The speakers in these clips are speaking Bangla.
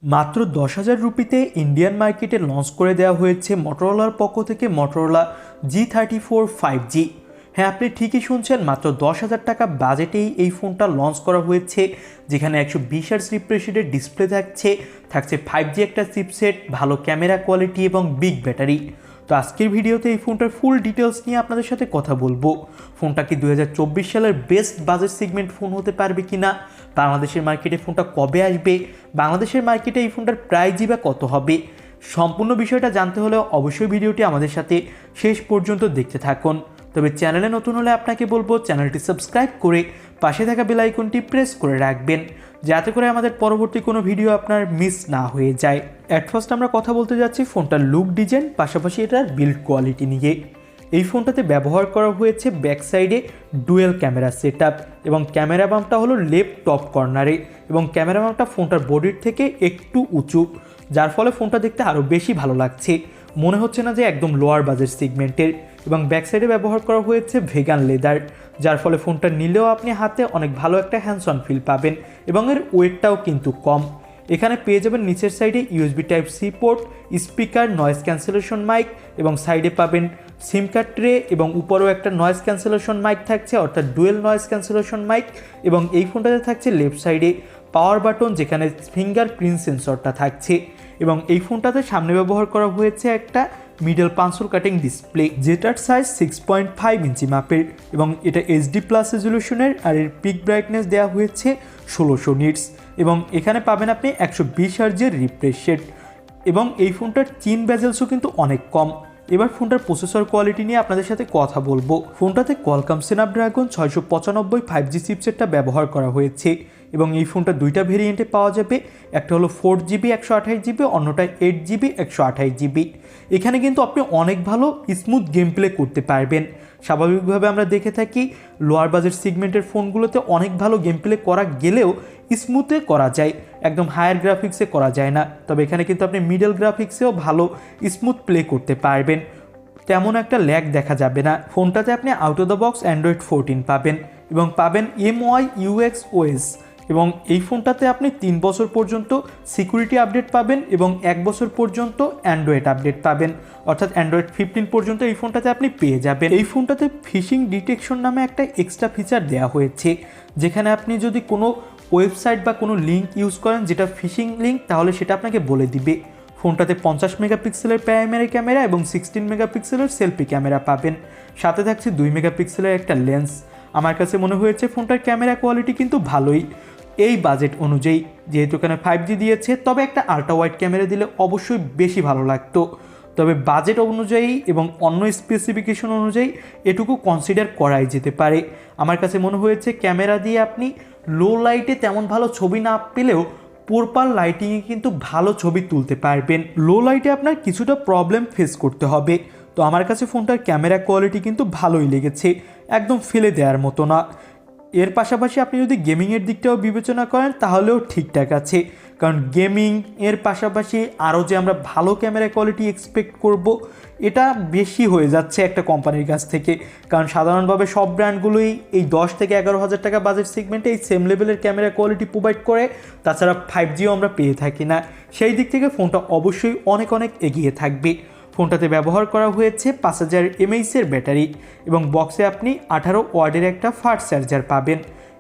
মাত্র 10,000 রুপিতে ইন্ডিয়ান মার্কেটে লঞ্চ করে দেওয়া হয়েছে মোটরোলার পক্ষ থেকে মোটরোলা G34 5G। হ্যাঁ, আপনি ঠিকই শুনছেন, মাত্র 10,000 টাকা বাজেটেই এই ফোনটা লঞ্চ করা হয়েছে, যেখানে 120 হার্জ রিফ্রেশ রেটের ডিসপ্লে থাকছে 5G একটা চিপসেট, ভালো ক্যামেরা কোয়ালিটি এবং বিগ ব্যাটারি। তো আজকের ভিডিওতে এই ফোনটার ফুল ডিটেলস নিয়ে আপনাদের সাথে কথা বলবো। ফোনটা কি 2024 সালের বেস্ট বাজেট সেগমেন্ট ফোন হতে পারবে কিনা, বাংলাদেশের মার্কেটে ফোনটা কবে আসবে, বাংলাদেশের মার্কেটে এই ফোনটার প্রাইসই বা কত হবে, সম্পূর্ণ বিষয়টা জানতে হলে অবশ্যই ভিডিওটি আমাদের সাথে শেষ পর্যন্ত দেখতে থাকুন। তবে চ্যানেলে নতুন হলে আপনাকে বলবো চ্যানেলটি সাবস্ক্রাইব করে পাশে থাকা বেল আইকনটি প্রেস করে রাখবেন, যাতে করে আমাদের পরবর্তী কোনো ভিডিও আপনার মিস না হয়ে যায়। অ্যাট ফার্স্ট আমরা কথা বলতে যাচ্ছি ফোনটার লুক, ডিজাইন, পাশাপাশি এটার বিল্ড কোয়ালিটি নিয়ে। এই ফোনটাতে ব্যবহার করা হয়েছে ব্যাক সাইডে ডুয়েল ক্যামেরা সেটআপ এবং ক্যামেরা বাম্পটা হলো লেফট টপ কর্নারে এবং ক্যামেরা বাম্পটা ফোনটার বডির থেকে একটু উঁচু, যার ফলে ফোনটা দেখতে আরও বেশি ভালো লাগছে, মনে হচ্ছে না যে একদম লোয়ার বাজেট সেগমেন্টের। এবং ব্যাক সাইডে ব্যবহার করা হয়েছে ভেগান লেদার, যার ফলে ফোনটা নিলেও আপনি হাতে অনেক ভালো একটা হ্যান্ডস অন ফিল পাবেন এবং এর ওয়েটটাও কিন্তু কম। এখানে পেয়ে যাবেন নিচের সাইডে USB type C port, speaker, noise cancellation mic এবং সাইডে পাবেন সিম কার্ড ট্রে এবং উপরেও একটা নয়েজ ক্যান্সেলেশন মাইক থাকছে, অর্থাৎ ডুয়েল নয়েজ ক্যান্সেলেশন মাইক। এবং এই ফোনটাতে থাকছে লেফট সাইডে পাওয়ার বাটন, যেখানে ফিঙ্গারপ্রিন্ট সেন্সরটা থাকছে। এবং এই ফোনটাতে সামনে ব্যবহার করা হয়েছে একটা মিডল পাঞ্চল কাটিং ডিসপ্লে, যেটার সাইজ 6.5 ইঞ্চি মাপের এবং এটা HD+ রেজলিউশনের, আর এর পিক ব্রাইটনেস দেওয়া হয়েছে 1600 নিটস এবং এখানে পাবেন আপনি 120 হার্জের রিফ্রেশ রেট এবং এই ফোনটার চিন বেজেলসও কিন্তু অনেক কম। এবার ফোনটার প্রসেসর কোয়ালিটি নিয়ে আপনাদের সাথে কথা বলবো। ফোনটাতে কোয়ালকম স্ন্যাপড্রাগন 695 5G চিপসেটটা ব্যবহার করা হয়েছে এবং এই ফোনটা দুইটা ভেরিয়েন্টে পাওয়া যাবে, একটা হলো 4GB 128GB, অন্যটা 8GB 128GB। এখানে কিন্তু আপনি অনেক ভালো স্মুথ গেম প্লে করতে পারবেন। স্বাভাবিকভাবে আমরা দেখে থাকি লোয়ার বাজেট সেগমেন্টের ফোনগুলোতে অনেক ভালো গেম প্লে করা গেলেও স্মুথে করা যায়, একদম হায়ার গ্রাফিক্সে করা যায় না। তবে এখানে কিন্তু আপনি মিডল গ্রাফিক্সেও ভালো স্মুথ প্লে করতে পারবেন, তেমন একটা ল্যাগ দেখা যাবে না। ফোনটাতে আপনি out of the box Android 14 পাবেন এবং পাবেন MY UX OS এবং এই ফোনটাতে আপনি 3 বছর পর্যন্ত সিকিউরিটি আপডেট পাবেন এবং 1 বছর পর্যন্ত অ্যান্ড্রয়েড আপডেট পাবেন, অর্থাৎ অ্যান্ড্রয়েড 15 পর্যন্ত এই ফোনটাতে আপনি পেয়ে যাবেন। এই ফোনটাতে ফিশিং ডিটেকশন নামে একটা এক্সট্রা ফিচার দেওয়া হয়েছে, যেখানে আপনি যদি কোনো ওয়েবসাইট বা কোনো লিঙ্ক ইউজ করেন যেটা ফিশিং লিঙ্ক, তাহলে সেটা আপনাকে বলে দিবে। ফোনটাতে 50 মেগাপিক্সেলের প্রাইমারি ক্যামেরা এবং 16 মেগাপিক্সেলের সেলফি ক্যামেরা পাবেন, সাথে থাকছে 2 মেগাপিক্সেলের একটা লেন্স। আমার কাছে মনে হয়েছে ফোনটার ক্যামেরা কোয়ালিটি কিন্তু ভালোই এই বাজেট অনুযায়ী, যেহেতু এখানে 5G দিয়েছে, তবে একটা আল্ট্রা ওয়াইড ক্যামেরা দিলে অবশ্যই বেশি ভালো লাগতো। তবে বাজেট অনুযায়ী এবং অন্য স্পেসিফিকেশন অনুযায়ী এটুকু কনসিডার করাই যেতে পারে। আমার কাছে মনে হয়েছে ক্যামেরা দিয়ে আপনি লো লাইটে তেমন ভালো ছবি না পেলেও প্রপার লাইটিংয়ে কিন্তু ভালো ছবি তুলতে পারবেন। লো লাইটে আপনার কিছুটা প্রবলেম ফেস করতে হবে। তো আমার কাছে ফোনটার ক্যামেরা কোয়ালিটি কিন্তু ভালোই লেগেছে, একদম ফেলে দেওয়ার মতো না। এর পাশাপাশি আপনি যদি গেমিংয়ের দিকটাও বিবেচনা করেন তাহলেও ঠিকঠাক আছে, কারণ গেমিং এর পাশাপাশি আরও যে আমরা ভালো ক্যামেরা কোয়ালিটি এক্সপেক্ট করব, এটা বেশি হয়ে যাচ্ছে একটা কোম্পানির কাছ থেকে। কারণ সাধারণভাবে সব ব্র্যান্ডগুলোই এই 10 থেকে 11,000 টাকা বাজেট সেগমেন্টে এই সেম লেভেলের ক্যামেরা কোয়ালিটি প্রোভাইড করে, তাছাড়া 5Gও আমরা পেয়ে থাকি না। সেই দিক থেকে ফোনটা অবশ্যই অনেক অনেক এগিয়ে থাকবে। ফোনটাতে ব্যবহার করা হয়েছে 5000 mAh ব্যাটারি এবং বক্সে আপনি 18 ওয়াটের একটা ফাস্ট চার্জার পাবেন।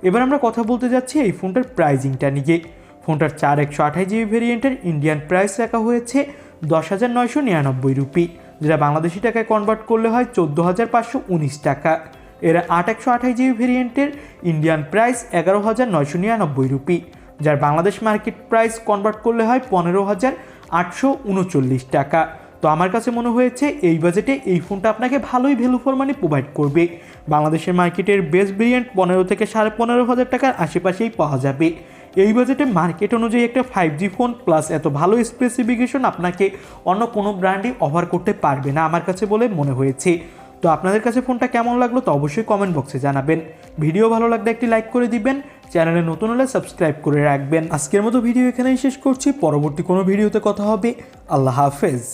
এবার আমরা কথা বলতে যাচ্ছি এই ফোনটার প্রাইজিংটা নিয়ে। ফোনটার 4 128GB ভেরিয়েন্টের ইন্ডিয়ান প্রাইস রাখা হয়েছে 10,999 রুপি, যেটা বাংলাদেশি টাকায় কনভার্ট করলে হয় 14,519 টাকা। এর 8 128GB ভেরিয়েন্টের ইন্ডিয়ান প্রাইস 11,999 রুপি, যার বাংলাদেশ মার্কেট প্রাইস কনভার্ট করলে হয় 15,839 টাকা। তো আমার কাছে মনে হয়েছে এই বাজেটে এই ফোনটা আপনাকে ভালোই ভ্যালু ফর মানি প্রোভাইড করবে। বাংলাদেশের মার্কেটের বেস্ট ভেরিয়েন্ট 15 থেকে 15,500 টাকার আশেপাশেই পাওয়া যাবে। এই বাজেটে মার্কেট অনুযায়ী একটা 5G ফোন প্লাস এত ভালো স্পেসিফিকেশন আপনাকে অন্য কোনো ব্র্যান্ডই অফার করতে পারবে না আমার কাছে বলে মনে হয়েছে। তো আপনাদের কাছে ফোনটা কেমন লাগলো তো অবশ্যই কমেন্ট বক্সে জানাবেন। ভিডিও ভালো লাগলে একটি লাইক করে দিবেন, চ্যানেলে নতুন হলে সাবস্ক্রাইব করে রাখবেন। আজকের মতো ভিডিও এখানেই শেষ করছি, পরবর্তী কোনো ভিডিওতে কথা হবে। আল্লাহ হাফেজ।